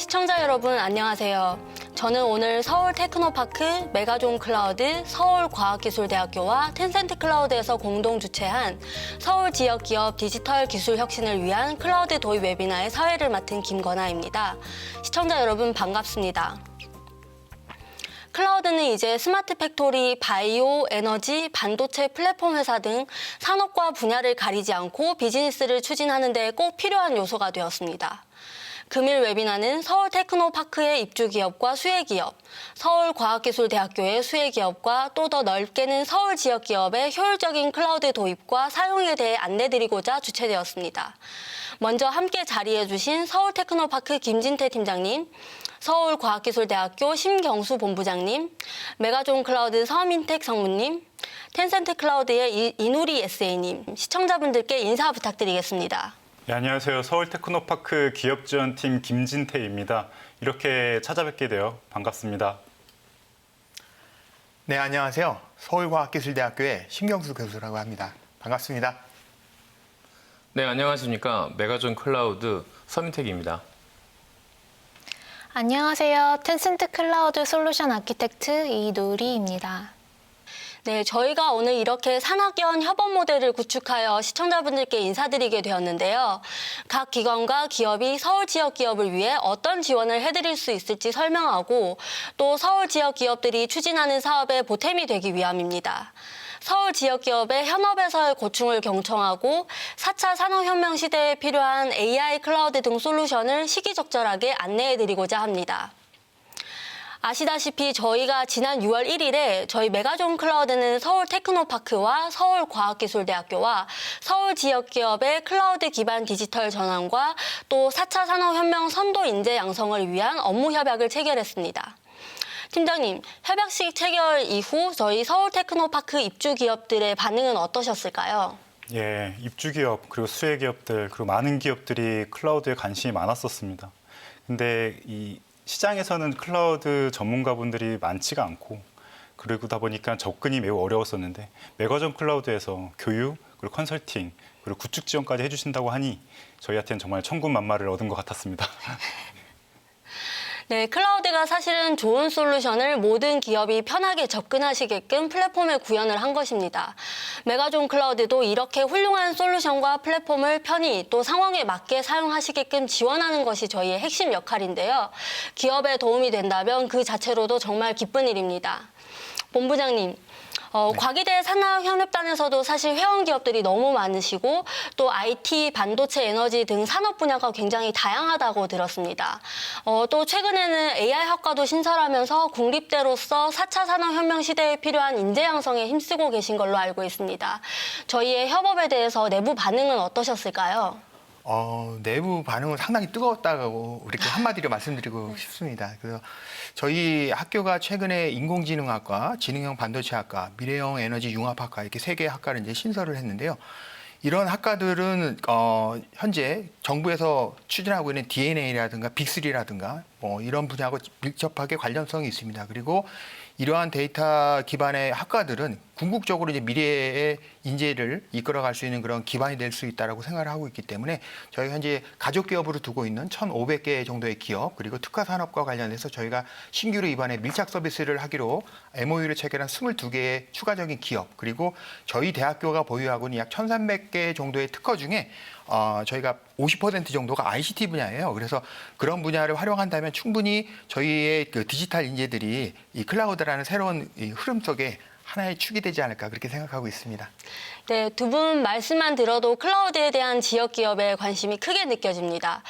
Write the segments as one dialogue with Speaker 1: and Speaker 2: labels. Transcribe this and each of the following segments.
Speaker 1: 시청자 여러분 안녕하세요. 저는 오늘 서울 테크노파크, 메가존 클라우드, 서울과학기술대학교와 텐센트 클라우드에서 공동 주최한 서울 지역 기업 디지털 기술 혁신을 위한 클라우드 도입 웨비나의 사회를 맡은 김건아입니다. 시청자 여러분 반갑습니다. 클라우드는 이제 스마트 팩토리, 바이오, 에너지, 반도체 플랫폼 회사 등 산업과 분야를 가리지 않고 비즈니스를 추진하는 데 꼭 필요한 요소가 되었습니다. 금일 웨비나는 서울 테크노파크의 입주기업과 수혜기업, 서울과학기술대학교의 수혜기업과 또 더 넓게는 서울 지역기업의 효율적인 클라우드 도입과 사용에 대해 안내드리고자 주최되었습니다. 먼저 함께 자리해주신 서울 테크노파크 김진태 팀장님, 서울과학기술대학교 심경수 본부장님, 메가존 클라우드 서민택 성무님, 텐센트 클라우드의 이누리 SA님, 시청자분들께 인사 부탁드리겠습니다.
Speaker 2: 네, 안녕하세요. 서울 테크노파크 기업지원팀 김진태입니다. 이렇게 찾아뵙게 되어 반갑습니다.
Speaker 3: 네, 안녕하세요. 서울과학기술대학교의 심경수 교수라고 합니다. 반갑습니다.
Speaker 4: 네, 안녕하십니까. 메가존 클라우드 서민택입니다.
Speaker 5: 안녕하세요. 텐센트 클라우드 솔루션 아키텍트 이누리입니다.
Speaker 1: 네, 저희가 오늘 이렇게 산학연 협업 모델을 구축하여 시청자분들께 인사드리게 되었는데요. 각 기관과 기업이 서울 지역 기업을 위해 어떤 지원을 해드릴 수 있을지 설명하고 또 서울 지역 기업들이 추진하는 사업에 보탬이 되기 위함입니다. 서울 지역 기업의 현업에서의 고충을 경청하고 4차 산업혁명 시대에 필요한 AI 클라우드 등 솔루션을 시기적절하게 안내해드리고자 합니다. 아시다시피 저희가 지난 6월 1일에 저희 메가존 클라우드는 서울 테크노파크와 서울과학기술대학교와 서울 지역기업의 클라우드 기반 디지털 전환과 또 4차 산업혁명 선도 인재 양성을 위한 업무 협약을 체결했습니다. 팀장님, 협약식 체결 이후 저희 서울 테크노파크 입주 기업들의 반응은 어떠셨을까요?
Speaker 2: 예, 입주기업 그리고 수혜기업들 그리고 많은 기업들이 클라우드에 관심이 많았었습니다. 근데 이 시장에서는 클라우드 전문가분들이 많지가 않고 그러다 보니까 접근이 매우 어려웠었는데 메가존 클라우드에서 교육, 그리고 컨설팅, 그리고 구축 지원까지 해주신다고 하니 저희한테는 정말 천군만마를 얻은 것 같았습니다.
Speaker 1: 네, 클라우드가 사실은 좋은 솔루션을 모든 기업이 편하게 접근하시게끔 플랫폼에 구현을 한 것입니다. 메가존 클라우드도 이렇게 훌륭한 솔루션과 플랫폼을 편히 또 상황에 맞게 사용하시게끔 지원하는 것이 저희의 핵심 역할인데요. 기업에 도움이 된다면 그 자체로도 정말 기쁜 일입니다. 본부장님, 과기대 산학협력단에서도 사실 회원 기업들이 너무 많으시고 또 IT, 반도체, 에너지 등 산업 분야가 굉장히 다양하다고 들었습니다. 또 최근에는 AI 학과도 신설하면서 국립대로서 4차 산업혁명 시대에 필요한 인재 양성에 힘쓰고 계신 걸로 알고 있습니다. 저희의 협업에 대해서 내부 반응은 어떠셨을까요?
Speaker 3: 내부 반응은 상당히 뜨거웠다고 이렇게 한마디로 말씀드리고 싶습니다. 그래서 저희 학교가 최근에 인공지능학과, 지능형 반도체학과, 미래형 에너지 융합학과 이렇게 3개의 학과를 이제 신설을 했는데요. 이런 학과들은 현재 정부에서 추진하고 있는 DNA라든가 빅3라든가 이런 분야하고 밀접하게 관련성이 있습니다. 그리고 이러한 데이터 기반의 학과들은 궁극적으로 이제 미래의 인재를 이끌어갈 수 있는 그런 기반이 될 수 있다라고 생각을 하고 있기 때문에 저희가 현재 가족 기업으로 두고 있는 1,500개 정도의 기업 그리고 특화 산업과 관련해서 저희가 신규로 이번에 밀착 서비스를 하기로 MOU를 체결한 22개의 추가적인 기업 그리고 저희 대학교가 보유하고 있는 약 1,300개 정도의 특허 중에 저희가 50% 정도가 ICT 분야예요. 그래서 그런 분야를 활용한다면 충분히 저희의 그 디지털 인재들이 이 클라우드라는 새로운 이 흐름 속에 하나의 축이 되지 않을까 그렇게 생각하고 있습니다.
Speaker 1: 네, 두 분 말씀만 들어도 클라우드에 대한 지역 기업의 관심이 크게 느껴집니다.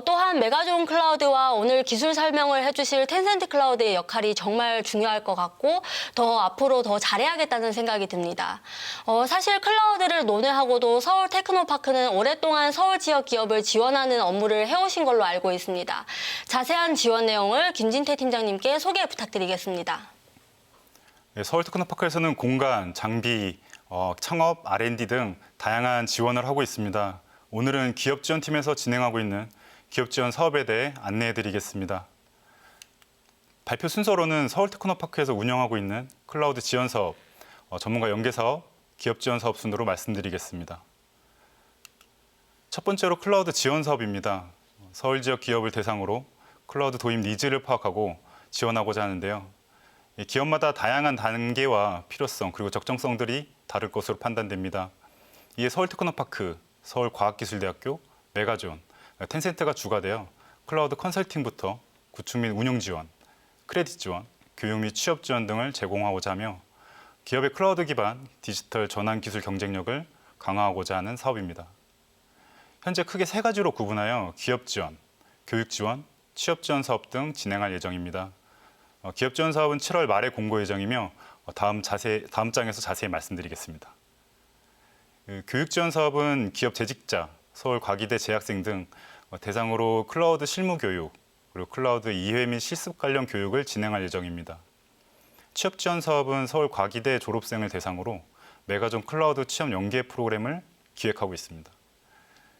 Speaker 1: 또한 메가존 클라우드와 오늘 기술 설명을 해주실 텐센트 클라우드의 역할이 정말 중요할 것 같고 더 앞으로 더 잘해야겠다는 생각이 듭니다. 사실 클라우드를 논의하고도 서울 테크노파크는 오랫동안 서울 지역 기업을 지원하는 업무를 해오신 걸로 알고 있습니다. 자세한 지원 내용을 김진태 팀장님께 소개 부탁드리겠습니다.
Speaker 2: 네, 서울 테크노파크에서는 공간, 장비, 창업, R&D 등 다양한 지원을 하고 있습니다. 오늘은 기업지원팀에서 진행하고 있는 기업지원 사업에 대해 안내해드리겠습니다. 발표 순서로는 서울 테크노파크에서 운영하고 있는 클라우드 지원 사업, 전문가 연계 사업, 기업지원 사업 순으로 말씀드리겠습니다. 첫 번째로 클라우드 지원 사업입니다. 서울 지역 기업을 대상으로 클라우드 도입 니즈를 파악하고 지원하고자 하는데요. 기업마다 다양한 단계와 필요성 그리고 적정성들이 다를 것으로 판단됩니다. 이에 서울테크노파크, 서울과학기술대학교, 메가존, 텐센트가 주가 되어 클라우드 컨설팅부터 구축 및 운용 지원, 크레딧 지원, 교육 및 취업 지원 등을 제공하고자 하며 기업의 클라우드 기반 디지털 전환 기술 경쟁력을 강화하고자 하는 사업입니다. 현재 크게 세 가지로 구분하여 기업 지원, 교육 지원, 취업 지원 사업 등 진행할 예정입니다. 기업 지원 사업은 7월 말에 공고 예정이며 다음 장에서 자세히 말씀드리겠습니다. 교육 지원 사업은 기업 재직자, 서울과기대 재학생 등 대상으로 클라우드 실무 교육, 그리고 클라우드 이해 및 실습 관련 교육을 진행할 예정입니다. 취업 지원 사업은 서울과기대 졸업생을 대상으로 메가존 클라우드 취업 연계 프로그램을 기획하고 있습니다.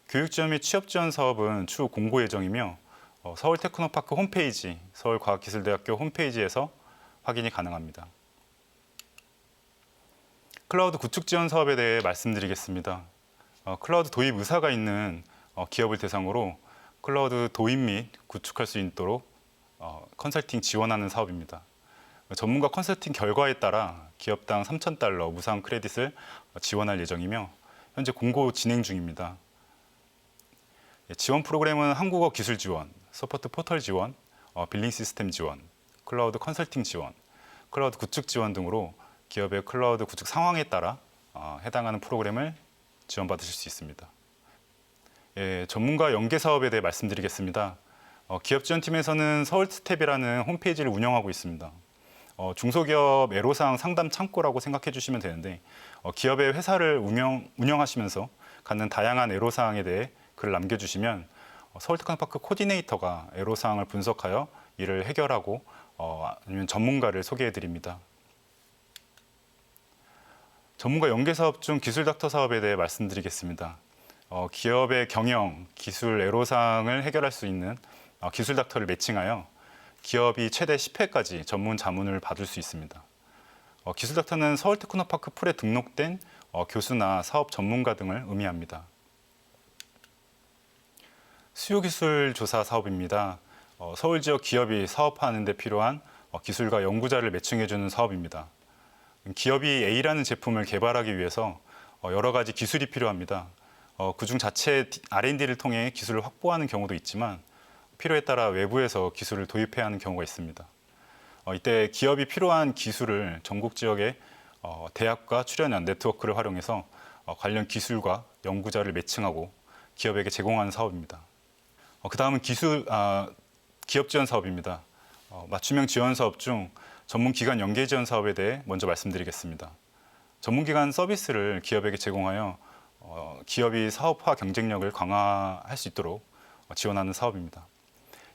Speaker 2: 교육 지원 및 취업 지원 사업은 추후 공고 예정이며 서울테크노파크 홈페이지, 서울과학기술대학교 홈페이지에서 확인이 가능합니다. 클라우드 구축 지원 사업에 대해 말씀드리겠습니다. 클라우드 도입 의사가 있는 기업을 대상으로 클라우드 도입 및 구축할 수 있도록 컨설팅 지원하는 사업입니다. 전문가 컨설팅 결과에 따라 기업당 $3,000 무상 크레딧을 지원할 예정이며 현재 공고 진행 중입니다. 지원 프로그램은 한국어 기술 지원, 서포트 포털 지원, 빌링 시스템 지원, 클라우드 컨설팅 지원, 클라우드 구축 지원 등으로 기업의 클라우드 구축 상황에 따라 해당하는 프로그램을 지원받으실 수 있습니다. 전문가 연계 사업에 대해 말씀드리겠습니다. 기업 지원팀에서는 서울스텝이라는 홈페이지를 운영하고 있습니다. 중소기업 애로사항 상담 창고라고 생각해 주시면 되는데 기업의 회사를 운영하시면서 갖는 다양한 애로사항에 대해 글을 남겨주시면 서울테크노파크 코디네이터가 애로사항을 분석하여 이를 해결하고 아니면 전문가를 소개해 드립니다. 전문가 연계 사업 중 기술 닥터 사업에 대해 말씀드리겠습니다. 기업의 경영, 기술 애로사항을 해결할 수 있는 기술 닥터를 매칭하여 기업이 최대 10회까지 전문 자문을 받을 수 있습니다. 기술 닥터는 서울테크노파크 풀에 등록된 교수나 사업 전문가 등을 의미합니다. 수요기술 조사 사업입니다. 서울 지역 기업이 사업하는 데 필요한 기술과 연구자를 매칭해주는 사업입니다. 기업이 A라는 제품을 개발하기 위해서 여러 가지 기술이 필요합니다. 그중 자체 R&D를 통해 기술을 확보하는 경우도 있지만 필요에 따라 외부에서 기술을 도입해야 하는 경우가 있습니다. 이때 기업이 필요한 기술을 전국 지역의 대학과 출연연 네트워크를 활용해서 관련 기술과 연구자를 매칭하고 기업에게 제공하는 사업입니다. 그 다음은 기업 지원 사업입니다. 맞춤형 지원 사업 중 전문기관 연계 지원 사업에 대해 먼저 말씀드리겠습니다. 전문기관 서비스를 기업에게 제공하여 기업이 사업화 경쟁력을 강화할 수 있도록 지원하는 사업입니다.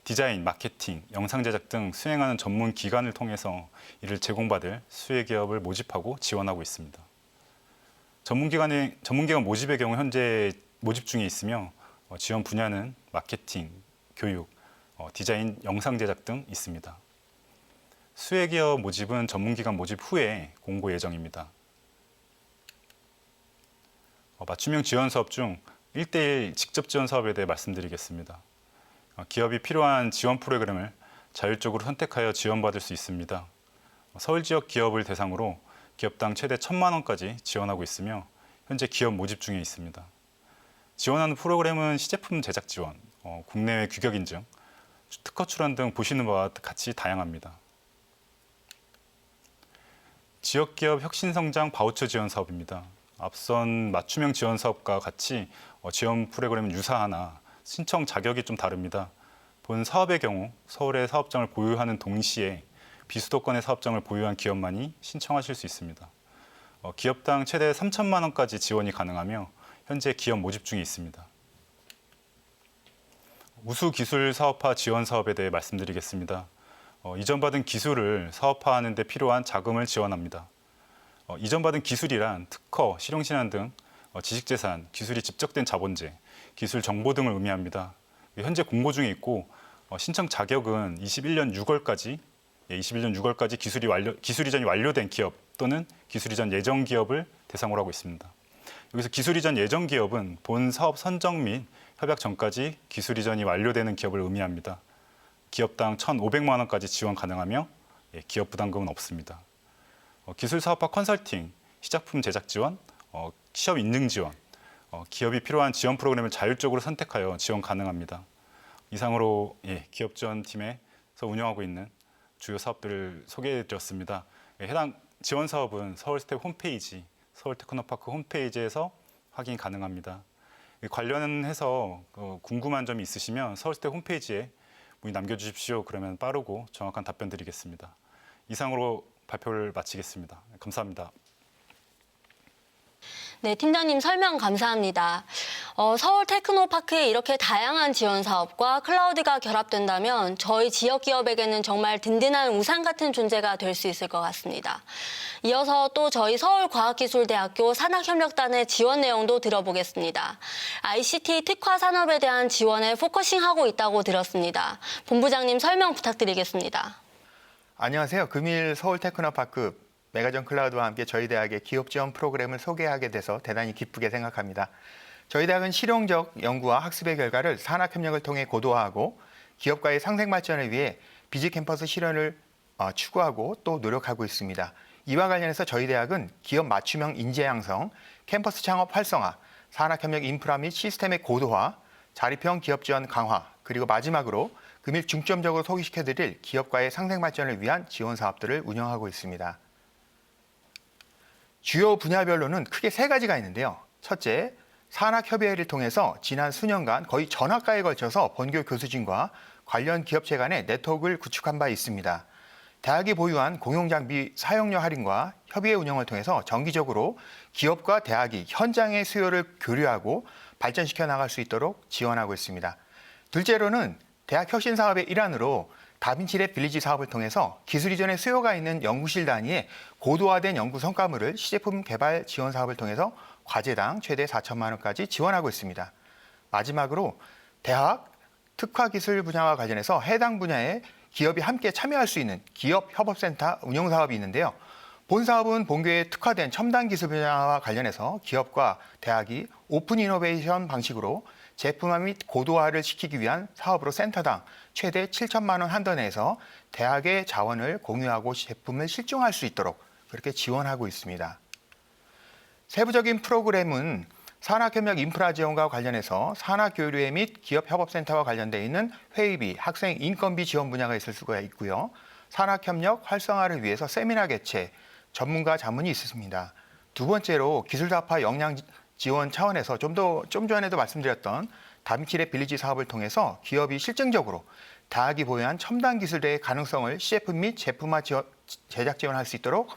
Speaker 2: 디자인, 마케팅, 영상 제작 등 수행하는 전문 기관을 통해서 이를 제공받을 수혜 기업을 모집하고 지원하고 있습니다. 전문기관 모집의 경우 현재 모집 중에 있으며 지원 분야는 마케팅, 교육, 디자인, 영상 제작 등 있습니다. 수혜 기업 모집은 전문기관 모집 후에 공고 예정입니다. 맞춤형 지원 사업 중 1:1 직접 지원 사업에 대해 말씀드리겠습니다. 기업이 필요한 지원 프로그램을 자율적으로 선택하여 지원받을 수 있습니다. 서울 지역 기업을 대상으로 기업당 최대 1,000만 원까지 지원하고 있으며 현재 기업 모집 중에 있습니다. 지원하는 프로그램은 시제품 제작 지원, 국내외 규격 인증, 특허 출원 등 보시는 바와 같이 다양합니다. 지역기업 혁신성장 바우처 지원 사업입니다. 앞선 맞춤형 지원 사업과 같이 지원 프로그램은 유사하나 신청 자격이 좀 다릅니다. 본 사업의 경우 서울에 사업장을 보유하는 동시에 비수도권의 사업장을 보유한 기업만이 신청하실 수 있습니다. 기업당 최대 3,000만 원까지 지원이 가능하며 현재 기업 모집 중에 있습니다. 우수 기술 사업화 지원 사업에 대해 말씀드리겠습니다. 이전받은 기술을 사업화하는 데 필요한 자금을 지원합니다. 이전받은 기술이란 특허, 실용신안 등 지식재산, 기술이 집적된 자본재, 기술 정보 등을 의미합니다. 현재 공고 중에 있고 신청 자격은 21년 6월까지 기술 이전이 완료된 기업 또는 기술 이전 예정 기업을 대상으로 하고 있습니다. 여기서 기술 이전 예정 기업은 본 사업 선정 및 협약 전까지 기술 이전이 완료되는 기업을 의미합니다. 기업당 1,500만 원까지 지원 가능하며 기업 부담금은 없습니다. 기술 사업화 컨설팅, 시작품 제작 지원, 취업 인증 지원, 기업이 필요한 지원 프로그램을 자율적으로 선택하여 지원 가능합니다. 이상으로 기업 지원팀에서 운영하고 있는 주요 사업들을 소개해드렸습니다. 해당 지원 사업은 서울스텝 홈페이지, 서울테크노파크 홈페이지에서 확인 가능합니다. 관련해서 궁금한 점이 있으시면 서울스텝 홈페이지에 문의 남겨주십시오. 그러면 빠르고 정확한 답변 드리겠습니다. 이상으로 발표를 마치겠습니다. 감사합니다.
Speaker 1: 네, 팀장님 설명 감사합니다. 서울 테크노파크에 이렇게 다양한 지원 사업과 클라우드가 결합된다면 저희 지역 기업에게는 정말 든든한 우산 같은 존재가 될 수 있을 것 같습니다. 이어서 또 저희 서울과학기술대학교 산학협력단의 지원 내용도 들어보겠습니다. ICT 특화 산업에 대한 지원에 포커싱하고 있다고 들었습니다. 본부장님 설명 부탁드리겠습니다.
Speaker 3: 안녕하세요. 금일 서울테크노파크 메가전 클라우드와 함께 저희 대학의 기업 지원 프로그램을 소개하게 돼서 대단히 기쁘게 생각합니다. 저희 대학은 실용적 연구와 학습의 결과를 산학협력을 통해 고도화하고 기업과의 상생 발전을 위해 비즈 캠퍼스 실현을 추구하고 또 노력하고 있습니다. 이와 관련해서 저희 대학은 기업 맞춤형 인재 양성, 캠퍼스 창업 활성화, 산학협력 인프라 및 시스템의 고도화, 자립형 기업 지원 강화, 그리고 마지막으로 금일 중점적으로 소개시켜드릴 기업과의 상생 발전을 위한 지원 사업들을 운영하고 있습니다. 주요 분야별로는 크게 세 가지가 있는데요. 첫째, 산학협의회를 통해서 지난 수년간 거의 전학가에 걸쳐서 본교 교수진과 관련 기업체 간의 네트워크를 구축한 바 있습니다. 대학이 보유한 공용장비 사용료 할인과 협의회 운영을 통해서 정기적으로 기업과 대학이 현장의 수요를 교류하고 발전시켜 나갈 수 있도록 지원하고 있습니다. 둘째로는 대학 혁신 사업의 일환으로 다빈치랩 빌리지 사업을 통해서 기술 이전의 수요가 있는 연구실 단위의 고도화된 연구 성과물을 시제품 개발 지원 사업을 통해서 과제당 최대 4천만 원까지 지원하고 있습니다. 마지막으로 대학 특화 기술 분야와 관련해서 해당 분야에 기업이 함께 참여할 수 있는 기업 협업센터 운영 사업이 있는데요. 본 사업은 본교에 특화된 첨단 기술 분야와 관련해서 기업과 대학이 오픈 이노베이션 방식으로 제품화 및 고도화를 시키기 위한 사업으로 센터당 최대 7천만 원 한도 내에서 대학의 자원을 공유하고 제품을 실종할 수 있도록 그렇게 지원하고 있습니다. 세부적인 프로그램은 산학협력 인프라 지원과 관련해서 산학교류회 및 기업협업센터와 관련되어 있는 회의비, 학생 인건비 지원 분야가 있을 수가 있고요. 산학협력 활성화를 위해서 세미나 개최, 전문가 자문이 있습니다. 두 번째로 기술사업화 역량 지원 차원에서 좀 전에도 말씀드렸던 다빈치랩 빌리지 사업을 통해서 기업이 실증적으로 대학이 보유한 첨단 기술의 가능성을 시제품 및 제품화 제작 지원할 수 있도록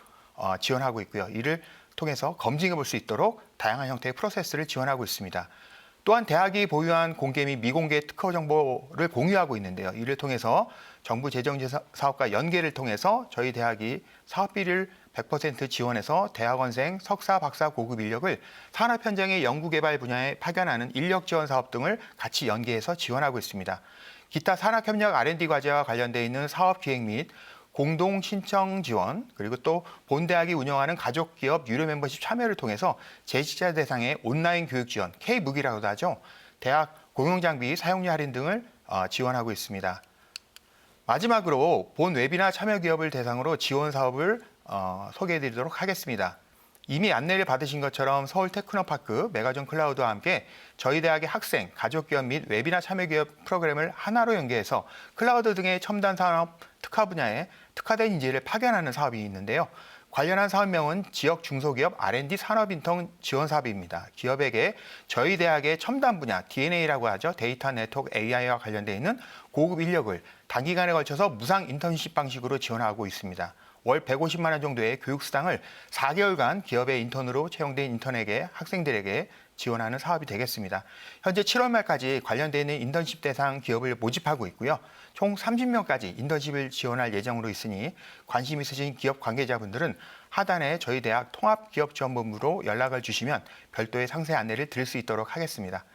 Speaker 3: 지원하고 있고요. 이를 통해서 검증해 볼 수 있도록 다양한 형태의 프로세스를 지원하고 있습니다. 또한 대학이 보유한 공개 및 미공개 특허 정보를 공유하고 있는데요. 이를 통해서 정부 재정 사업과 연계를 통해서 저희 대학이 사업비를 100% 지원해서 대학원생, 석사, 박사 고급 인력을 산업 현장의 연구개발 분야에 파견하는 인력 지원 사업 등을 같이 연계해서 지원하고 있습니다. 기타 산학협력 R&D 과제와 관련되어 있는 사업 기획 및 공동 신청 지원, 그리고 또 본 대학이 운영하는 가족기업 유료 멤버십 참여를 통해서 재직자 대상의 온라인 교육 지원, K-묵이라고도 하죠. 대학 공용장비 사용료 할인 등을 지원하고 있습니다. 마지막으로 본 웨비나 참여 기업을 대상으로 지원 사업을 소개해드리도록 하겠습니다. 이미 안내를 받으신 것처럼 서울 테크노파크 메가존 클라우드와 함께 저희 대학의 학생, 가족기업 및 웨비나 참여기업 프로그램을 하나로 연계해서 클라우드 등의 첨단 산업 특화 분야에 특화된 인재를 파견하는 사업이 있는데요. 관련한 사업명은 지역 중소기업 R&D 산업인턴 지원 사업입니다. 기업에게 저희 대학의 첨단 분야 DNA라고 하죠. 데이터 네트워크 AI와 관련되어 있는 고급 인력을 단기간에 걸쳐서 무상 인턴십 방식으로 지원하고 있습니다. 월 150만 원 정도의 교육 수당을 4개월간 기업의 인턴으로 채용된 인턴에게 학생들에게 지원하는 사업이 되겠습니다. 현재 7월 말까지 관련되어 있는 인턴십 대상 기업을 모집하고 있고요. 총 30명까지 인턴십을 지원할 예정으로 있으니 관심 있으신 기업 관계자분들은 하단에 저희 대학 통합기업지원본부로 연락을 주시면 별도의 상세 안내를 드릴 수 있도록 하겠습니다.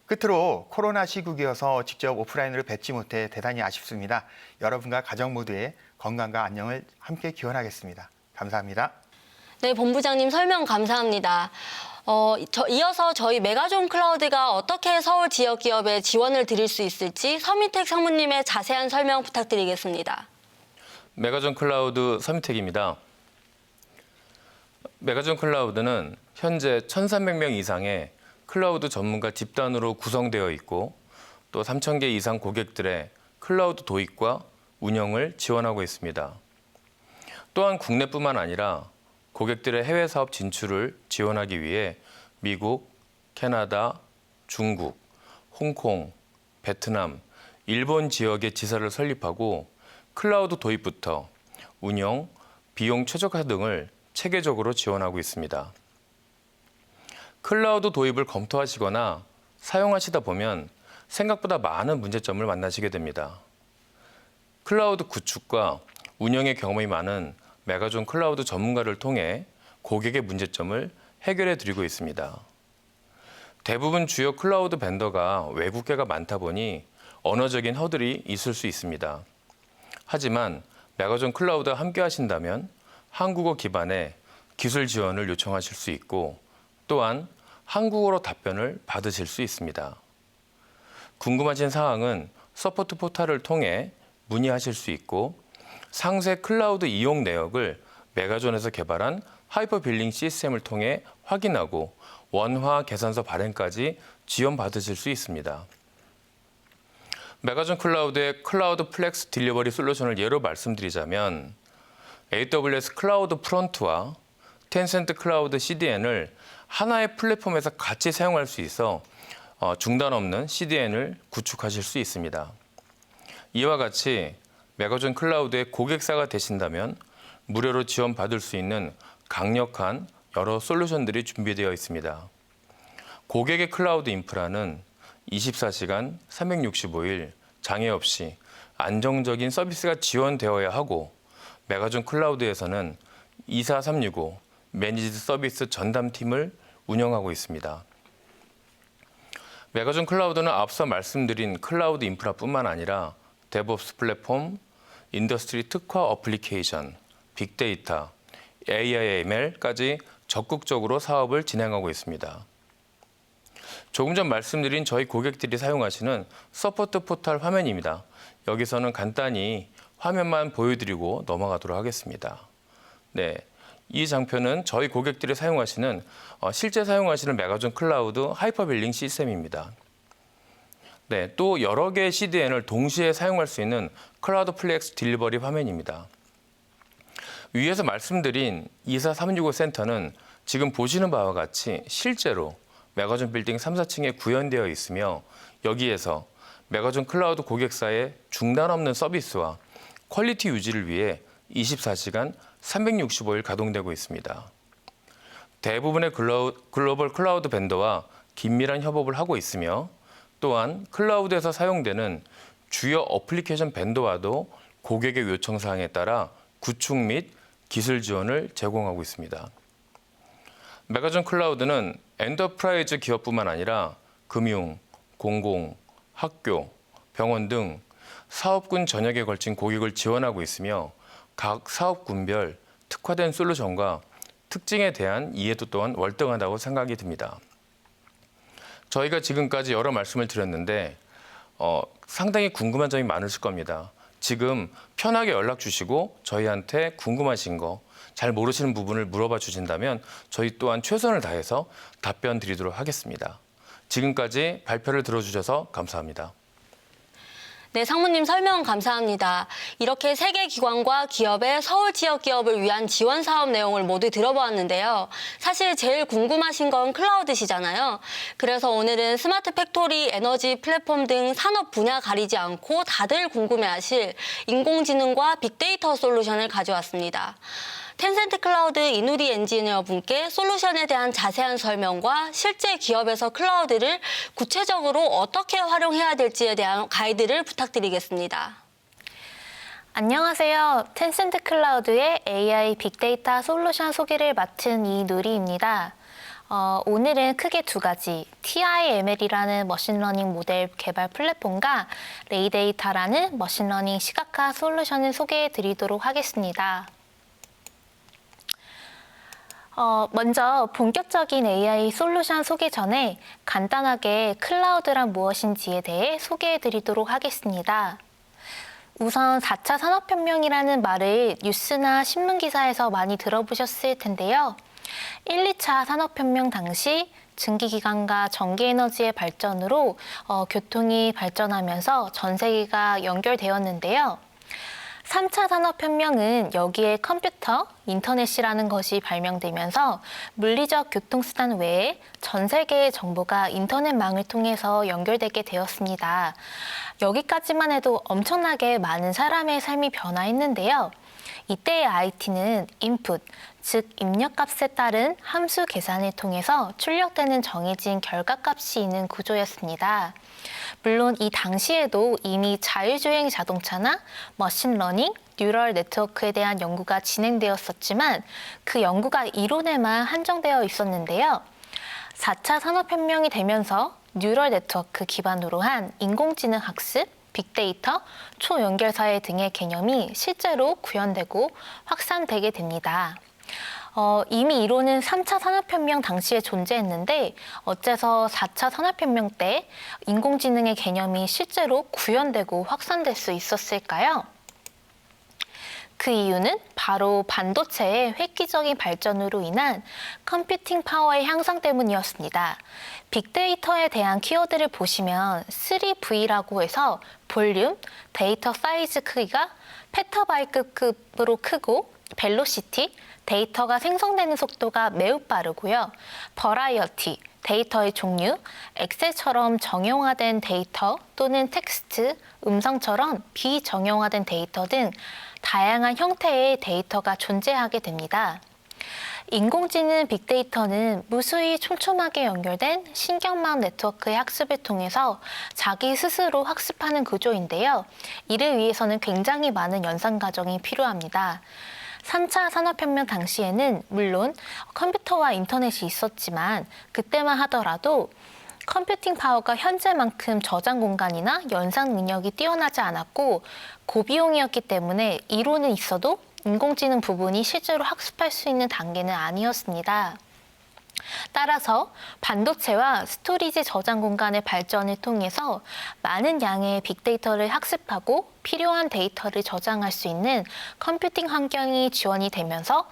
Speaker 3: 끝으로 코로나 시국이어서 직접 오프라인으로 뵙지 못해 대단히 아쉽습니다. 여러분과 가정 모두의 건강과 안녕을 함께 기원하겠습니다. 감사합니다.
Speaker 1: 네, 본부장님 설명 감사합니다. 이어서 저희 메가존 클라우드가 어떻게 서울 지역 기업에 지원을 드릴 수 있을지 서민택 상무님의 자세한 설명 부탁드리겠습니다.
Speaker 4: 메가존 클라우드 서민택입니다. 메가존 클라우드는 현재 1,300명 이상의 클라우드 전문가 집단으로 구성되어 있고 또 3,000개 이상 고객들의 클라우드 도입과 운영을 지원하고 있습니다. 또한 국내뿐만 아니라 고객들의 해외 사업 진출을 지원하기 위해 미국, 캐나다, 중국, 홍콩, 베트남, 일본 지역의 지사를 설립하고 클라우드 도입부터 운영, 비용 최적화 등을 체계적으로 지원하고 있습니다. 클라우드 도입을 검토하시거나 사용하시다 보면 생각보다 많은 문제점을 만나시게 됩니다. 클라우드 구축과 운영의 경험이 많은 메가존 클라우드 전문가를 통해 고객의 문제점을 해결해 드리고 있습니다. 대부분 주요 클라우드 벤더가 외국계가 많다 보니 언어적인 허들이 있을 수 있습니다. 하지만 메가존 클라우드와 함께 하신다면 한국어 기반의 기술 지원을 요청하실 수 있고 또한 한국어로 답변을 받으실 수 있습니다. 궁금하신 사항은 서포트 포털을 통해 문의하실 수 있고 상세 클라우드 이용 내역을 메가존에서 개발한 하이퍼 빌링 시스템을 통해 확인하고 원화 계산서 발행까지 지원받으실 수 있습니다. 메가존 클라우드의 클라우드 플렉스 딜리버리 솔루션을 예로 말씀드리자면 AWS 클라우드 프론트와 텐센트 클라우드 CDN을 하나의 플랫폼에서 같이 사용할 수 있어 중단 없는 CDN을 구축하실 수 있습니다. 이와 같이 메가존 클라우드의 고객사가 되신다면 무료로 지원받을 수 있는 강력한 여러 솔루션들이 준비되어 있습니다. 고객의 클라우드 인프라는 24시간 365일 장애 없이 안정적인 서비스가 지원되어야 하고 메가존 클라우드에서는 24365 매니지드 서비스 전담팀을 운영하고 있습니다. 메가존 클라우드는 앞서 말씀드린 클라우드 인프라뿐만 아니라 데브옵스 플랫폼, 인더스트리 특화 어플리케이션, 빅데이터, AI/ML까지 적극적으로 사업을 진행하고 있습니다. 조금 전 말씀드린 저희 고객들이 사용하시는 서포트 포털 화면입니다. 여기서는 간단히 화면만 보여드리고 넘어가도록 하겠습니다. 네, 이 장표는 저희 고객들이 사용하시는 실제 사용하시는 메가존 클라우드 하이퍼빌링 시스템입니다. 네, 또 여러 개의 CDN을 동시에 사용할 수 있는 클라우드 플렉스 딜리버리 화면입니다. 위에서 말씀드린 24365 센터는 지금 보시는 바와 같이 실제로 메가존 빌딩 3, 4층에 구현되어 있으며 여기에서 메가존 클라우드 고객사의 중단 없는 서비스와 퀄리티 유지를 위해 24시간 365일 가동되고 있습니다. 대부분의 글로벌 클라우드 벤더와 긴밀한 협업을 하고 있으며 또한 클라우드에서 사용되는 주요 어플리케이션 벤더와도 고객의 요청 사항에 따라 구축 및 기술 지원을 제공하고 있습니다. 메가존 클라우드는 엔터프라이즈 기업뿐만 아니라 금융, 공공, 학교, 병원 등 사업군 전역에 걸친 고객을 지원하고 있으며 각 사업군별 특화된 솔루션과 특징에 대한 이해도 또한 월등하다고 생각이 듭니다. 저희가 지금까지 여러 말씀을 드렸는데 상당히 궁금한 점이 많으실 겁니다. 지금 편하게 연락 주시고 저희한테 궁금하신 거, 잘 모르시는 부분을 물어봐 주신다면 저희 또한 최선을 다해서 답변 드리도록 하겠습니다. 지금까지 발표를 들어주셔서 감사합니다.
Speaker 1: 네, 상무님 설명 감사합니다. 이렇게 세계 기관과 기업의 서울 지역 기업을 위한 지원 사업 내용을 모두 들어보았는데요. 사실 제일 궁금하신 건 클라우드시잖아요. 그래서 오늘은 스마트 팩토리, 에너지 플랫폼 등 산업 분야 가리지 않고 다들 궁금해하실 인공지능과 빅데이터 솔루션을 가져왔습니다. 텐센트 클라우드 이누리 엔지니어 분께 솔루션에 대한 자세한 설명과 실제 기업에서 클라우드를 구체적으로 어떻게 활용해야 될지에 대한 가이드를 부탁드리겠습니다.
Speaker 5: 안녕하세요. 텐센트 클라우드의 AI 빅데이터 솔루션 소개를 맡은 이누리입니다. 오늘은 크게 두 가지, TIML이라는 머신러닝 모델 개발 플랫폼과 레이데이터라는 머신러닝 시각화 솔루션을 소개해 드리도록 하겠습니다. 먼저 본격적인 AI 솔루션 소개 전에 간단하게 클라우드란 무엇인지에 대해 소개해 드리도록 하겠습니다. 우선 4차 산업혁명이라는 말을 뉴스나 신문기사에서 많이 들어보셨을 텐데요. 1, 2차 산업혁명 당시 증기기관과 전기에너지의 발전으로 교통이 발전하면서 전 세계가 연결되었는데요. 3차 산업혁명은 여기에 컴퓨터, 인터넷이라는 것이 발명되면서 물리적 교통수단 외에 전 세계의 정보가 인터넷망을 통해서 연결되게 되었습니다. 여기까지만 해도 엄청나게 많은 사람의 삶이 변화했는데요. 이때의 IT는 인풋, 즉 입력값에 따른 함수 계산을 통해서 출력되는 정해진 결과값이 있는 구조였습니다. 물론 이 당시에도 이미 자율주행 자동차나 머신러닝, 뉴럴 네트워크에 대한 연구가 진행되었었지만 그 연구가 이론에만 한정되어 있었는데요. 4차 산업혁명이 되면서 뉴럴 네트워크 기반으로 한 인공지능 학습, 빅데이터, 초연결사회 등의 개념이 실제로 구현되고 확산되게 됩니다. 이미 이론은 3차 산업혁명 당시에 존재했는데 어째서 4차 산업혁명 때 인공지능의 개념이 실제로 구현되고 확산될 수 있었을까요? 그 이유는 바로 반도체의 획기적인 발전으로 인한 컴퓨팅 파워의 향상 때문이었습니다. 빅데이터에 대한 키워드를 보시면 3V라고 해서 볼륨, 데이터 사이즈 크기가 페타바이트급으로 크고 벨로시티, 데이터가 생성되는 속도가 매우 빠르고요. 버라이어티, 데이터의 종류, 엑셀처럼 정형화된 데이터 또는 텍스트, 음성처럼 비정형화된 데이터 등 다양한 형태의 데이터가 존재하게 됩니다. 인공지능 빅데이터는 무수히 촘촘하게 연결된 신경망 네트워크의 학습을 통해서 자기 스스로 학습하는 구조인데요. 이를 위해서는 굉장히 많은 연산 과정이 필요합니다. 3차 산업혁명 당시에는 물론 컴퓨터와 인터넷이 있었지만 그때만 하더라도 컴퓨팅 파워가 현재만큼 저장 공간이나 연산 능력이 뛰어나지 않았고 고비용이었기 때문에 이론은 있어도 인공지능 부분이 실제로 학습할 수 있는 단계는 아니었습니다. 따라서 반도체와 스토리지 저장 공간의 발전을 통해서 많은 양의 빅데이터를 학습하고 필요한 데이터를 저장할 수 있는 컴퓨팅 환경이 지원이 되면서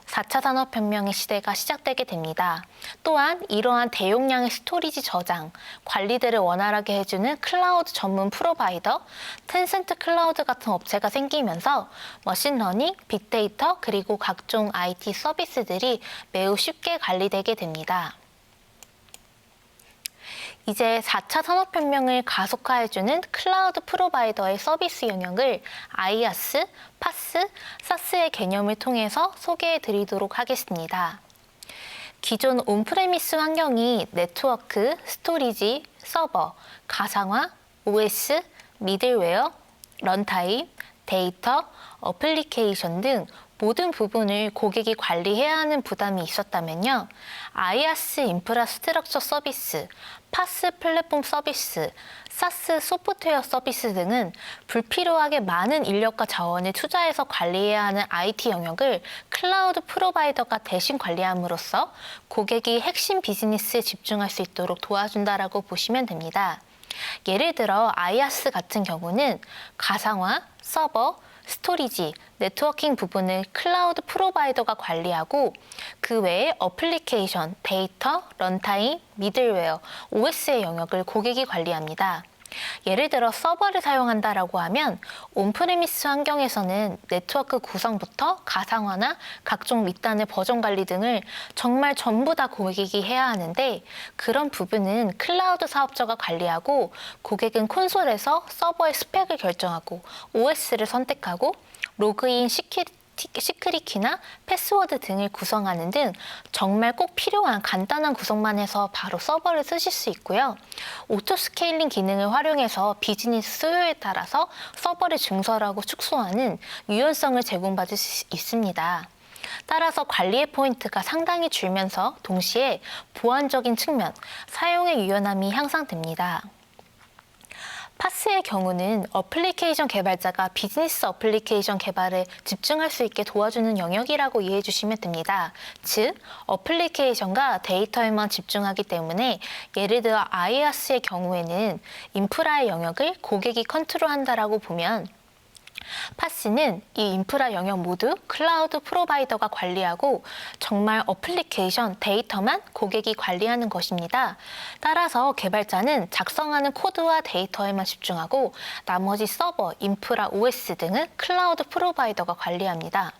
Speaker 5: 4차 산업혁명의 시대가 시작되게 됩니다. 또한 이러한 대용량의 스토리지 저장, 관리들을 원활하게 해주는 클라우드 전문 프로바이더, 텐센트 클라우드 같은 업체가 생기면서 머신러닝, 빅데이터, 그리고 각종 IT 서비스들이 매우 쉽게 관리되게 됩니다. 이제 4차 산업혁명을 가속화해주는 클라우드 프로바이더의 서비스 영역을 IaaS, PaaS, SaaS의 개념을 통해서 소개해드리도록 하겠습니다. 기존 온프레미스 환경이 네트워크, 스토리지, 서버, 가상화, OS, 미들웨어, 런타임, 데이터, 어플리케이션 등 모든 부분을 고객이 관리해야 하는 부담이 있었다면요. IaaS 인프라스트럭처 서비스, 파스 플랫폼 서비스, 사스 소프트웨어 서비스 등은 불필요하게 많은 인력과 자원을 투자해서 관리해야 하는 IT 영역을 클라우드 프로바이더가 대신 관리함으로써 고객이 핵심 비즈니스에 집중할 수 있도록 도와준다라고 보시면 됩니다. 예를 들어 IaaS 같은 경우는 가상화, 서버, 스토리지, 네트워킹 부분을 클라우드 프로바이더가 관리하고 그 외에 어플리케이션, 데이터, 런타임, 미들웨어, OS의 영역을 고객이 관리합니다. 예를 들어 서버를 사용한다라고 하면 온프레미스 환경에서는 네트워크 구성부터 가상화나 각종 밑단의 버전 관리 등을 정말 전부 다 고객이 해야 하는데 그런 부분은 클라우드 사업자가 관리하고 고객은 콘솔에서 서버의 스펙을 결정하고 OS를 선택하고 로그인 시크릿키나 패스워드 등을 구성하는 등 정말 꼭 필요한 간단한 구성만 해서 바로 서버를 쓰실 수 있고요. 오토 스케일링 기능을 활용해서 비즈니스 수요에 따라서 서버를 증설하고 축소하는 유연성을 제공받을 수 있습니다. 따라서 관리의 포인트가 상당히 줄면서 동시에 보안적인 측면, 사용의 유연함이 향상됩니다. 파스의 경우는 어플리케이션 개발자가 비즈니스 어플리케이션 개발에 집중할 수 있게 도와주는 영역이라고 이해해 주시면 됩니다. 즉, 어플리케이션과 데이터에만 집중하기 때문에 예를 들어 IaaS의 경우에는 인프라의 영역을 고객이 컨트롤한다라고 보면 파스는 이 인프라 영역 모두 클라우드 프로바이더가 관리하고 정말 어플리케이션, 데이터만 고객이 관리하는 것입니다. 따라서 개발자는 작성하는 코드와 데이터에만 집중하고 나머지 서버, 인프라, OS 등은 클라우드 프로바이더가 관리합니다.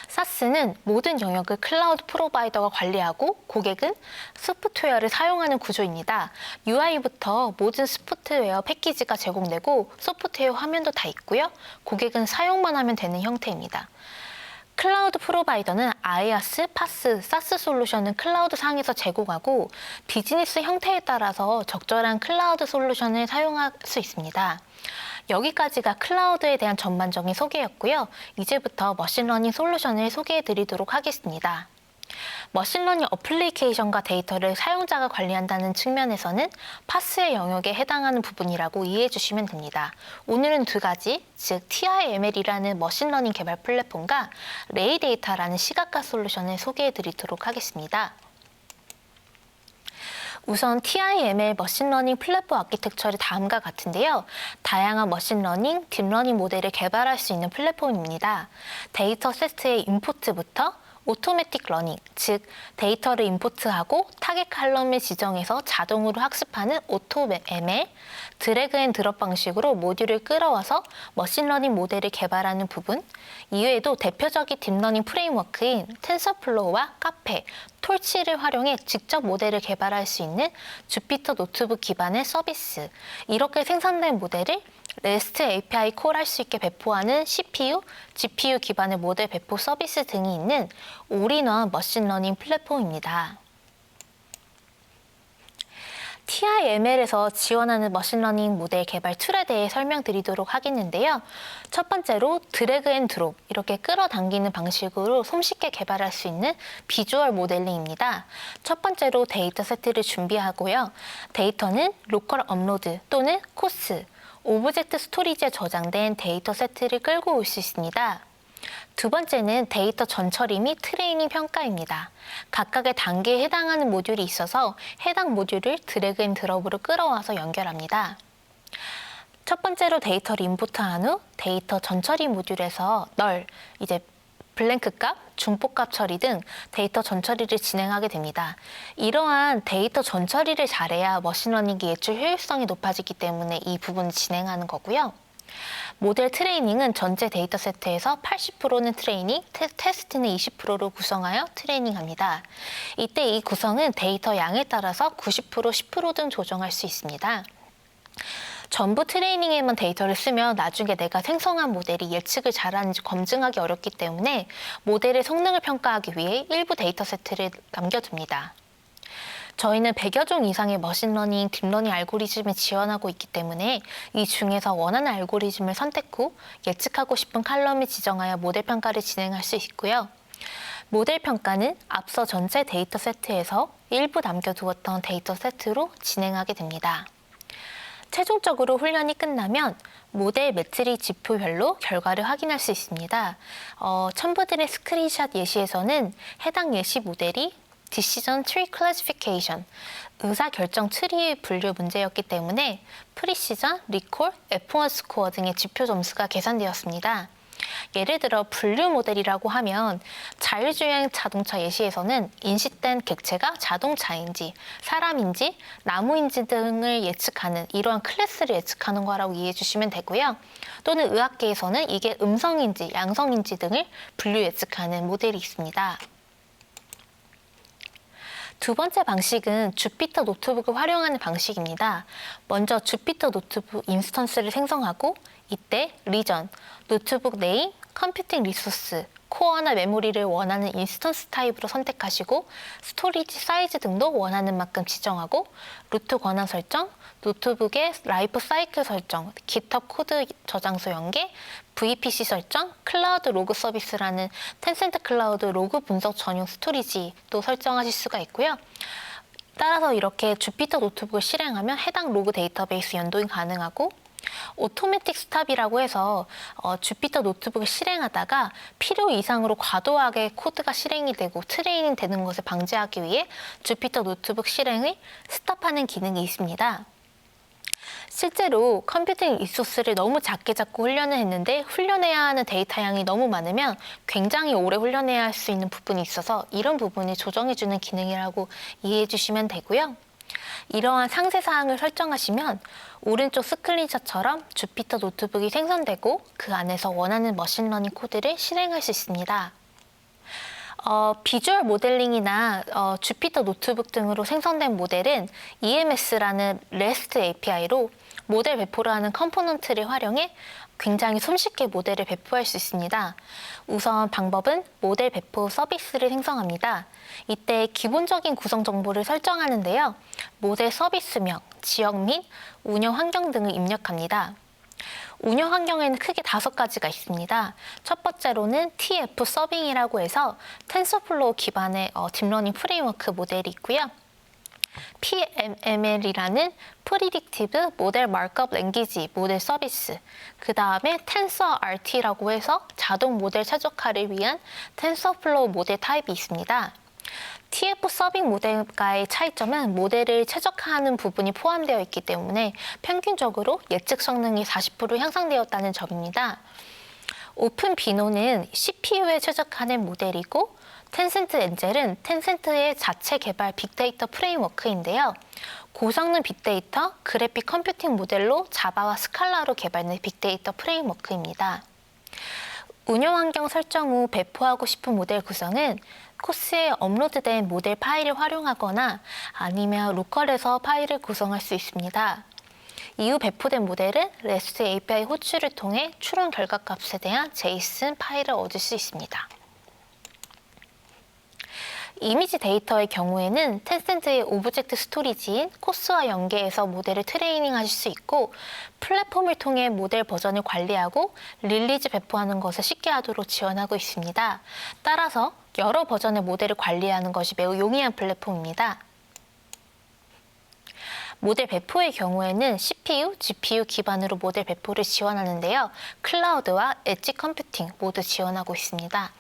Speaker 5: 사스는 모든 영역을 클라우드 프로바이더가 관리하고 고객은 소프트웨어를 사용하는 구조입니다. UI부터 모든 소프트웨어 패키지가 제공되고 소프트웨어 화면도 다 있고요. 고객은 사용만 하면 되는 형태입니다. 클라우드 프로바이더는 IaaS, 파스, 사스 솔루션은 클라우드 상에서 제공하고 비즈니스 형태에 따라서 적절한 클라우드 솔루션을 사용할 수 있습니다. 여기까지가 클라우드에 대한 전반적인 소개였고요. 이제부터 머신러닝 솔루션을 소개해 드리도록 하겠습니다. 머신러닝 어플리케이션과 데이터를 사용자가 관리한다는 측면에서는 파스의 영역에 해당하는 부분이라고 이해해 주시면 됩니다. 오늘은 두 가지, 즉 TIML이라는 머신러닝 개발 플랫폼과 레이데이터라는 시각화 솔루션을 소개해 드리도록 하겠습니다. 우선 TIML 머신러닝 플랫폼 아키텍처를 다음과 같은데요. 다양한 머신러닝, 딥러닝 모델을 개발할 수 있는 플랫폼입니다. 데이터 세트의 임포트부터 오토매틱 러닝, 즉 데이터를 임포트하고 타겟 칼럼을 지정해서 자동으로 학습하는 오토ML, 드래그 앤 드롭 방식으로 모듈을 끌어와서 머신러닝 모델을 개발하는 부분, 이외에도 대표적인 딥러닝 프레임워크인 텐서플로우와 카페, 톨치를 활용해 직접 모델을 개발할 수 있는 주피터 노트북 기반의 서비스, 이렇게 생산된 모델을 REST API 콜할 수 있게 배포하는 CPU, GPU 기반의 모델 배포 서비스 등이 있는 올인원 머신러닝 플랫폼입니다. TIML에서 지원하는 머신러닝 모델 개발 툴에 대해 설명드리도록 하겠는데요. 첫 번째로 드래그 앤 드롭, 이렇게 끌어당기는 방식으로 손쉽게 개발할 수 있는 비주얼 모델링입니다. 첫 번째로 데이터 세트를 준비하고요. 데이터는 로컬 업로드 또는 코스, 오브젝트 스토리지에 저장된 데이터 세트를 끌고 올 수 있습니다. 두 번째는 데이터 전처리 및 트레이닝 평가입니다. 각각의 단계에 해당하는 모듈이 있어서 해당 모듈을 드래그 앤 드롭으로 끌어와서 연결합니다. 첫 번째로 데이터를 임포트한 후 데이터 전처리 모듈에서 널, 이제 블랭크 값, 중폭 값 처리 등 데이터 전처리를 진행하게 됩니다. 이러한 데이터 전처리를 잘해야 머신러닝의 예출 효율성이 높아지기 때문에 이 부분을 진행하는 거고요. 모델 트레이닝은 전체 데이터 세트에서 80%는 트레이닝, 테스트는 20%로 구성하여 트레이닝합니다. 이때 이 구성은 데이터 양에 따라서 90%, 10% 등 조정할 수 있습니다. 전부 트레이닝에만 데이터를 쓰면 나중에 내가 생성한 모델이 예측을 잘하는지 검증하기 어렵기 때문에 모델의 성능을 평가하기 위해 일부 데이터 세트를 남겨둡니다. 저희는 100여 종 이상의 머신러닝, 딥러닝 알고리즘을 지원하고 있기 때문에 이 중에서 원하는 알고리즘을 선택 후 예측하고 싶은 칼럼을 지정하여 모델 평가를 진행할 수 있고요. 모델 평가는 앞서 전체 데이터 세트에서 일부 남겨두었던 데이터 세트로 진행하게 됩니다. 최종적으로 훈련이 끝나면 모델 매트릭 지표별로 결과를 확인할 수 있습니다. 첨부드린 스크린샷 예시에서는 해당 예시 모델이 Decision Tree Classification, 의사결정 트리의 분류 문제였기 때문에 프리시전, 리콜, F1 스코어 등의 지표 점수가 계산되었습니다. 예를 들어 분류 모델이라고 하면 자율주행 자동차 예시에서는 인식된 객체가 자동차인지, 사람인지, 나무인지 등을 예측하는 이러한 클래스를 예측하는 거라고 이해해 주시면 되고요. 또는 의학계에서는 이게 음성인지, 양성인지 등을 분류 예측하는 모델이 있습니다. 두 번째 방식은 주피터 노트북을 활용하는 방식입니다. 먼저 주피터 노트북 인스턴스를 생성하고 이때 리전, 노트북 네임, 컴퓨팅 리소스, 코어나 메모리를 원하는 인스턴스 타입으로 선택하시고 스토리지 사이즈 등도 원하는 만큼 지정하고 루트 권한 설정, 노트북의 라이프 사이클 설정, GitHub 코드 저장소 연계, VPC 설정, 클라우드 로그 서비스라는 텐센트 클라우드 로그 분석 전용 스토리지도 설정하실 수가 있고요. 따라서 이렇게 주피터 노트북을 실행하면 해당 로그 데이터베이스 연동이 가능하고 오토매틱 스탑이라고 해서 주피터 노트북을 실행하다가 필요 이상으로 과도하게 코드가 실행이 되고 트레이닝 되는 것을 방지하기 위해 주피터 노트북 실행을 스탑하는 기능이 있습니다. 실제로 컴퓨팅 리소스를 너무 작게 잡고 훈련을 했는데 훈련해야 하는 데이터 양이 너무 많으면 굉장히 오래 훈련해야 할 수 있는 부분이 있어서 이런 부분을 조정해주는 기능이라고 이해해 주시면 되고요. 이러한 상세 사항을 설정하시면 오른쪽 스크린샷처럼 주피터 노트북이 생성되고 그 안에서 원하는 머신러닝 코드를 실행할 수 있습니다. 비주얼 모델링이나 주피터 노트북 등으로 생성된 모델은 EMS라는 REST API로 모델 배포를 하는 컴포넌트를 활용해 굉장히 손쉽게 모델을 배포할 수 있습니다. 우선 방법은 모델 배포 서비스를 생성합니다. 이때 기본적인 구성 정보를 설정하는데요. 모델 서비스명, 지역 및 운영 환경 등을 입력합니다. 운영 환경에는 크게 5가지가 있습니다. 첫 번째로는 TF 서빙이라고 해서 텐서플로우 기반의 딥러닝 프레임워크 모델이 있고요. PMML이라는 프리딕티브 모델 마크업 랭귀지 모델 서비스, 그 다음에 TensorRT라고 해서 자동 모델 최적화를 위한 텐서플로우 모델 타입이 있습니다. TF 서빙 모델과의 차이점은 모델을 최적화하는 부분이 포함되어 있기 때문에 평균적으로 예측 성능이 40% 향상되었다는 점입니다. 오픈 비노는 CPU에 최적화된 모델이고 텐센트 엔젤은 텐센트의 자체 개발 빅데이터 프레임워크인데요. 고성능 빅데이터, 그래픽 컴퓨팅 모델로 자바와 스칼라로 개발된 빅데이터 프레임워크입니다. 운영 환경 설정 후 배포하고 싶은 모델 구성은 코스에 업로드된 모델 파일을 활용하거나 아니면 로컬에서 파일을 구성할 수 있습니다. 이후 배포된 모델은 REST API 호출을 통해 추론 결과값에 대한 JSON 파일을 얻을 수 있습니다. 이미지 데이터의 경우에는 텐센트의 오브젝트 스토리지인 코스와 연계해서 모델을 트레이닝 하실 수 있고 플랫폼을 통해 모델 버전을 관리하고 릴리즈 배포하는 것을 쉽게 하도록 지원하고 있습니다. 따라서 여러 버전의 모델을 관리하는 것이 매우 용이한 플랫폼입니다. 모델 배포의 경우에는 CPU, GPU 기반으로 모델 배포를 지원하는데요. 클라우드와 엣지 컴퓨팅 모두 지원하고 있습니다.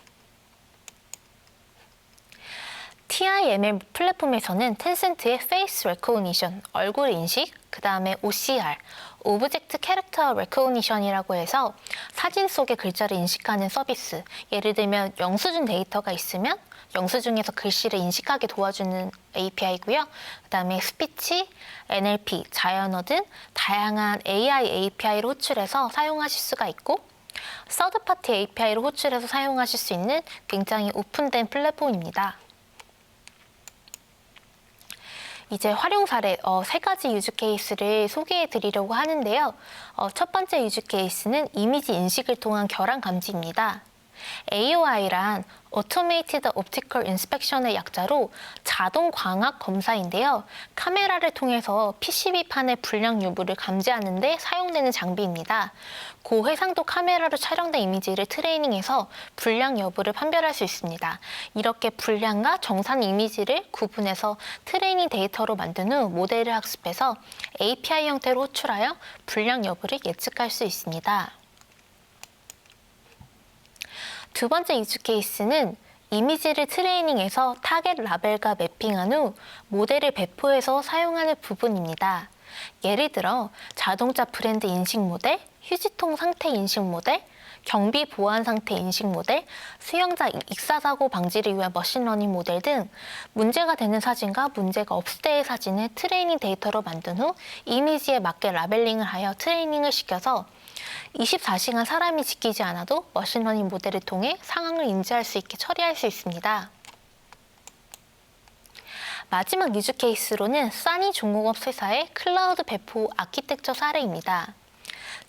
Speaker 5: TIML 플랫폼에서는 텐센트의 페이스 레코그니션, 얼굴 인식, 그 다음에 OCR, 오브젝트 캐릭터 레코그니션이라고 해서 사진 속의 글자를 인식하는 서비스, 예를 들면 영수증 데이터가 있으면 영수증에서 글씨를 인식하게 도와주는 API고요. 그 다음에 스피치, NLP, 자연어 등 다양한 AI API를 호출해서 사용하실 수가 있고 서드파티 API를 호출해서 사용하실 수 있는 굉장히 오픈된 플랫폼입니다. 이제 활용 사례 3가지 유즈 케이스를 소개해 드리려고 하는데요. 첫 번째 유즈 케이스는 이미지 인식을 통한 결함 감지입니다. AOI란 Automated Optical Inspection의 약자로 자동 광학 검사인데요. 카메라를 통해서 PCB판의 불량 여부를 감지하는 데 사용되는 장비입니다. 고해상도 카메라로 촬영된 이미지를 트레이닝해서 불량 여부를 판별할 수 있습니다. 이렇게 불량과 정상 이미지를 구분해서 트레이닝 데이터로 만든 후 모델을 학습해서 API 형태로 호출하여 불량 여부를 예측할 수 있습니다. 두 번째 유즈 케이스는 이미지를 트레이닝해서 타겟 라벨과 매핑한 후 모델을 배포해서 사용하는 부분입니다. 예를 들어 자동차 브랜드 인식 모델, 휴지통 상태 인식 모델, 경비 보안 상태 인식 모델, 수영자 익사사고 방지를 위한 머신러닝 모델 등 문제가 되는 사진과 문제가 없을 때의 사진을 트레이닝 데이터로 만든 후 이미지에 맞게 라벨링을 하여 트레이닝을 시켜서 24시간 사람이 지키지 않아도 머신러닝 모델을 통해 상황을 인지할 수 있게 처리할 수 있습니다. 마지막 유즈 케이스로는 싸니 중공업 회사의 클라우드 배포 아키텍처 사례입니다.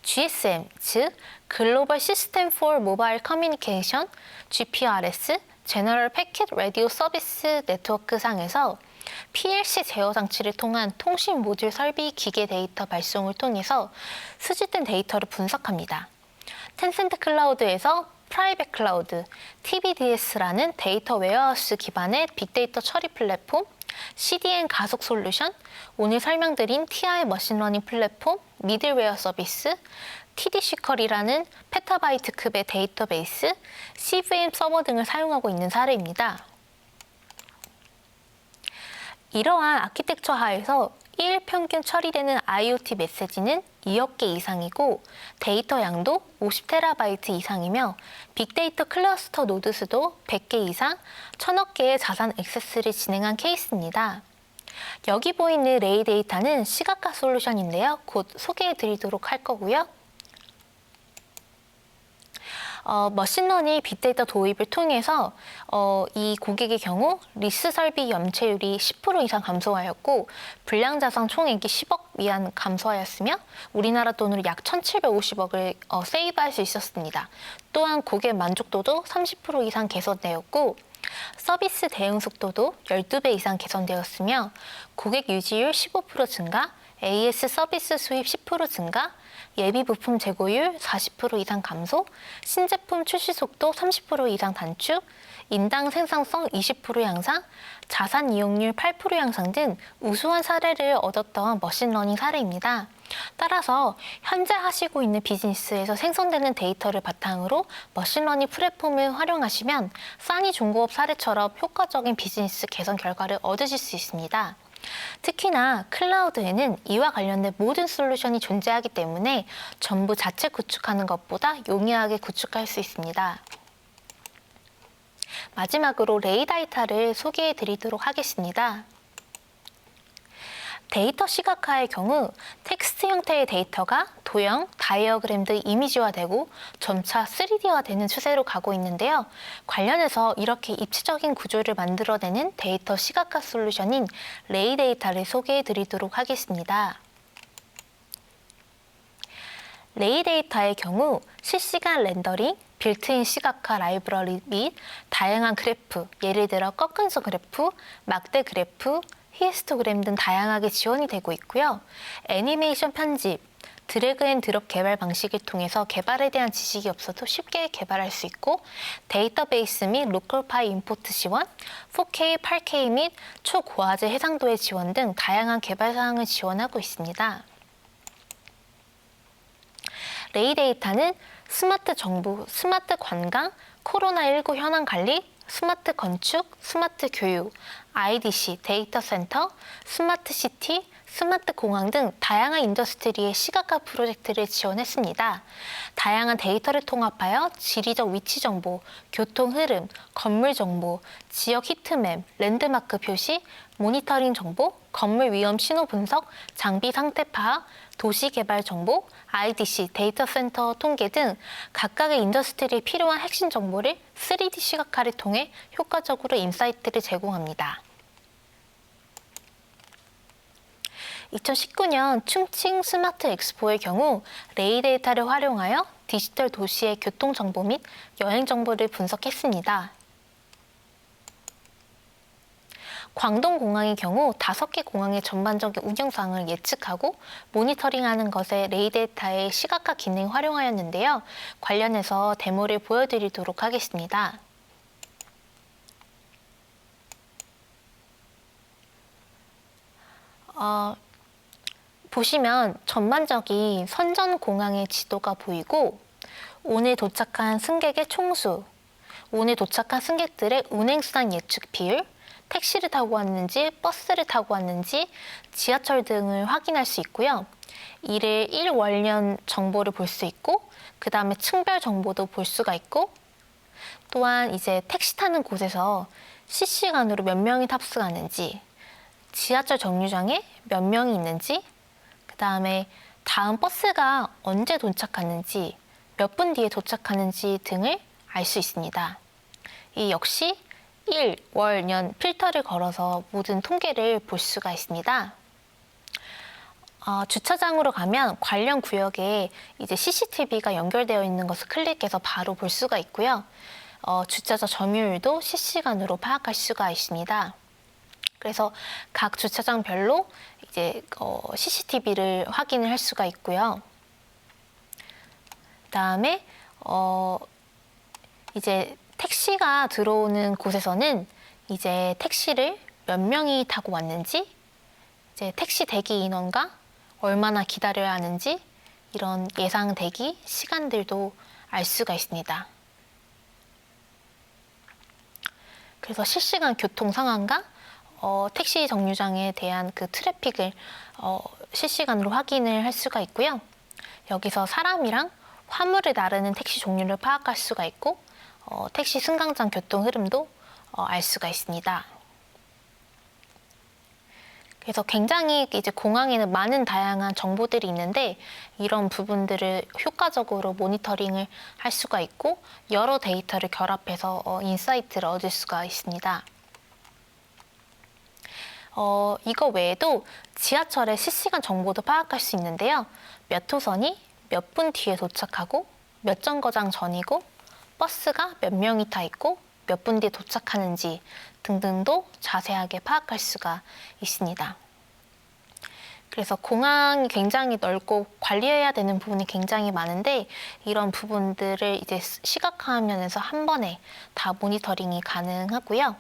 Speaker 5: GSM, 즉 글로벌 시스템 for 모바일 커뮤니케이션, GPRS, 제너럴 패킷 라디오 서비스 네트워크 상에서 PLC 제어 장치를 통한 통신 모듈 설비 기계 데이터 발송을 통해서 수집된 데이터를 분석합니다. 텐센트 클라우드에서 프라이빗 클라우드, TBDS라는 데이터 웨어하우스 기반의 빅데이터 처리 플랫폼, CDN 가속 솔루션, 오늘 설명드린 TI 머신러닝 플랫폼, 미들웨어 서비스, TD-SQL이라는 페타바이트급의 데이터베이스, CVM 서버 등을 사용하고 있는 사례입니다. 이러한 아키텍처 하에서 일 평균 처리되는 IoT 메시지는 2억 개 이상이고 데이터 양도 50TB 이상이며 빅데이터 클러스터 노드 수도 100개 이상, 1000억 개의 자산 액세스를 진행한 케이스입니다. 여기 보이는 레이 데이터는 시각화 솔루션인데요. 곧 소개해 드리도록 할 거고요. 머신러닝 빅데이터 도입을 통해서 이 고객의 경우 리스 설비 염체율이 10% 이상 감소하였고 불량 자산 총액이 10억 위안 감소하였으며 우리나라 돈으로 약 1,750억을 세이브할 수 있었습니다. 또한 고객 만족도도 30% 이상 개선되었고 서비스 대응 속도도 12배 이상 개선되었으며 고객 유지율 15% 증가, AS 서비스 수입 10% 증가, 예비 부품 재고율 40% 이상 감소, 신제품 출시 속도 30% 이상 단축, 인당 생산성 20% 향상, 자산 이용률 8% 향상 등 우수한 사례를 얻었던 머신러닝 사례입니다. 따라서 현재 하시고 있는 비즈니스에서 생성되는 데이터를 바탕으로 머신러닝 플랫폼을 활용하시면 싸니 중고업 사례처럼 효과적인 비즈니스 개선 결과를 얻으실 수 있습니다. 특히나 클라우드에는 이와 관련된 모든 솔루션이 존재하기 때문에 전부 자체 구축하는 것보다 용이하게 구축할 수 있습니다. 마지막으로 레이 데이터를 소개해 드리도록 하겠습니다. 데이터 시각화의 경우 텍스트 형태의 데이터가 도형, 다이어그램 등 이미지화되고 점차 3D화되는 추세로 가고 있는데요. 관련해서 이렇게 입체적인 구조를 만들어내는 데이터 시각화 솔루션인 레이 데이터를 소개해 드리도록 하겠습니다. 레이 데이터의 경우 실시간 렌더링, 빌트인 시각화 라이브러리 및 다양한 그래프, 예를 들어 꺾은서 그래프, 막대 그래프, 히스토그램 등 다양하게 지원이 되고 있고요. 애니메이션 편집, 드래그 앤 드롭 개발 방식을 통해서 개발에 대한 지식이 없어도 쉽게 개발할 수 있고 데이터베이스 및 로컬 파일 임포트 지원, 4K, 8K 및 초고화질 해상도의 지원 등 다양한 개발 사항을 지원하고 있습니다. 레이 데이터는 스마트 정보, 스마트 관광, 코로나19 현황 관리, 스마트 건축, 스마트 교육, IDC, 데이터 센터, 스마트 시티, 스마트 공항 등 다양한 인더스트리의 시각화 프로젝트를 지원했습니다. 다양한 데이터를 통합하여 지리적 위치 정보, 교통 흐름, 건물 정보, 지역 히트맵, 랜드마크 표시, 모니터링 정보, 건물 위험 신호 분석, 장비 상태 파악, 도시 개발 정보, IDC, 데이터 센터 통계 등 각각의 인더스트리에 필요한 핵심 정보를 3D 시각화를 통해 효과적으로 인사이트를 제공합니다. 2019년 충칭 스마트 엑스포의 경우 레이 데이터를 활용하여 디지털 도시의 교통 정보 및 여행 정보를 분석했습니다. 광동공항의 경우 5개 공항의 전반적인 운영 사항을 예측하고 모니터링하는 것에 레이 데이터의 시각화 기능을 활용하였는데요. 관련해서 데모를 보여드리도록 하겠습니다. 보시면 전반적인 선전공항의 지도가 보이고 오늘 도착한 승객의 총수, 오늘 도착한 승객들의 운행수단 예측 비율, 택시를 타고 왔는지 버스를 타고 왔는지 지하철 등을 확인할 수 있고요. 이를 1월년 정보를 볼 수 있고 그 다음에 층별 정보도 볼 수가 있고 또한 이제 택시 타는 곳에서 실시간으로 몇 명이 탑승하는지 지하철 정류장에 몇 명이 있는지 그 다음에 다음 버스가 언제 도착하는지 몇 분 뒤에 도착하는지 등을 알 수 있습니다. 이 역시 1, 월, 년 필터를 걸어서 모든 통계를 볼 수가 있습니다. 주차장으로 가면 관련 구역에 이제 CCTV가 연결되어 있는 것을 클릭해서 바로 볼 수가 있고요. 주차자 점유율도 실시간으로 파악할 수가 있습니다. 그래서 각 주차장별로 이제 CCTV를 확인을 할 수가 있고요. 그다음에 이제 택시가 들어오는 곳에서는 이제 택시를 몇 명이 타고 왔는지, 이제 택시 대기 인원과 얼마나 기다려야 하는지 이런 예상 대기 시간들도 알 수가 있습니다. 그래서 실시간 교통 상황과 택시 정류장에 대한 그 트래픽을 실시간으로 확인을 할 수가 있고요. 여기서 사람이랑 화물을 나르는 택시 종류를 파악할 수가 있고 택시 승강장 교통 흐름도 알 수가 있습니다. 그래서 굉장히 이제 공항에는 많은 다양한 정보들이 있는데 이런 부분들을 효과적으로 모니터링을 할 수가 있고 여러 데이터를 결합해서 인사이트를 얻을 수가 있습니다. 이거 외에도 지하철의 실시간 정보도 파악할 수 있는데요. 몇 호선이 몇 분 뒤에 도착하고 몇 정거장 전이고 버스가 몇 명이 타 있고 몇 분 뒤에 도착하는지 등등도 자세하게 파악할 수가 있습니다. 그래서 공항이 굉장히 넓고 관리해야 되는 부분이 굉장히 많은데 이런 부분들을 이제 시각화하면서 한 번에 다 모니터링이 가능하고요.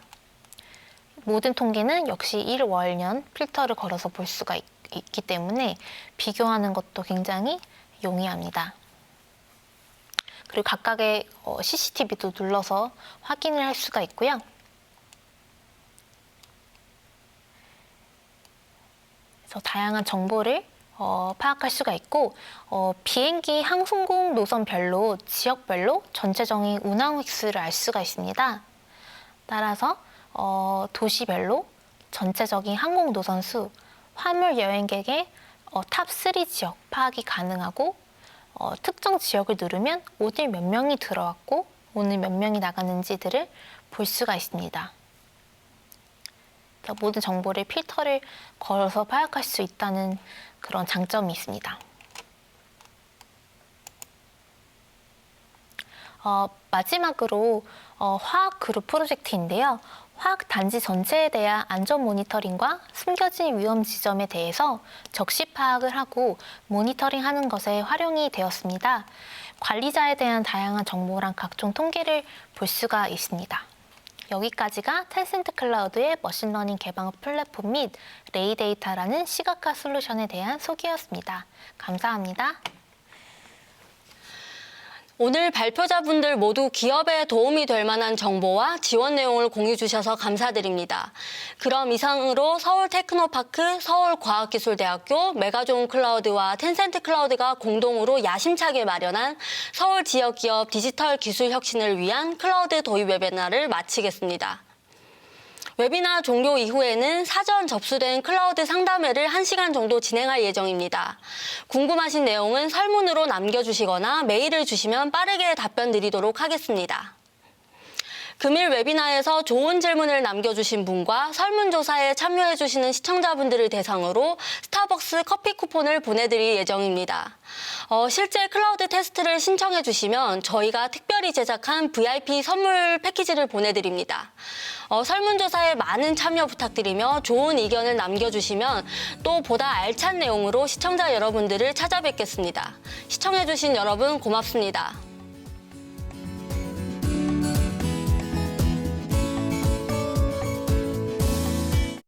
Speaker 5: 모든 통계는 역시 1월년 필터를 걸어서 볼 수가 있기 때문에 비교하는 것도 굉장히 용이합니다. 그리고 각각의 CCTV도 눌러서 확인을 할 수가 있고요. 그래서 다양한 정보를 파악할 수가 있고 비행기 항공국 노선별로 지역별로 전체적인 운항 횟수를 알 수가 있습니다. 따라서 도시별로 전체적인 항공 노선 수, 화물 여행객의 탑3 지역 파악이 가능하고 특정 지역을 누르면 오늘 몇 명이 들어왔고 오늘 몇 명이 나갔는지들을 볼 수가 있습니다. 모든 정보를 필터를 걸어서 파악할 수 있다는 그런 장점이 있습니다. 마지막으로 화학 그룹 프로젝트인데요. 화학 단지 전체에 대한 안전 모니터링과 숨겨진 위험 지점에 대해서 적시 파악을 하고 모니터링하는 것에 활용이 되었습니다. 관리자에 대한 다양한 정보랑 각종 통계를 볼 수가 있습니다. 여기까지가 텐센트 클라우드의 머신러닝 개방 플랫폼 및 레이데이터라는 시각화 솔루션에 대한 소개였습니다. 감사합니다.
Speaker 1: 오늘 발표자분들 모두 기업에 도움이 될 만한 정보와 지원 내용을 공유 주셔서 감사드립니다. 그럼 이상으로 서울테크노파크, 서울과학기술대학교, 메가존 클라우드와 텐센트 클라우드가 공동으로 야심차게 마련한 서울 지역기업 디지털 기술 혁신을 위한 클라우드 도입 웨비나를 마치겠습니다. 웨비나 종료 이후에는 사전 접수된 클라우드 상담회를 1시간 정도 진행할 예정입니다. 궁금하신 내용은 설문으로 남겨주시거나 메일을 주시면 빠르게 답변 드리도록 하겠습니다. 금일 웨비나에서 좋은 질문을 남겨주신 분과 설문조사에 참여해주시는 시청자분들을 대상으로 스타벅스 커피 쿠폰을 보내드릴 예정입니다. 실제 클라우드 테스트를 신청해주시면 저희가 특별히 제작한 VIP 선물 패키지를 보내드립니다. 설문조사에 많은 참여 부탁드리며 좋은 의견을 남겨주시면 또 보다 알찬 내용으로 시청자 여러분들을 찾아뵙겠습니다. 시청해주신 여러분 고맙습니다.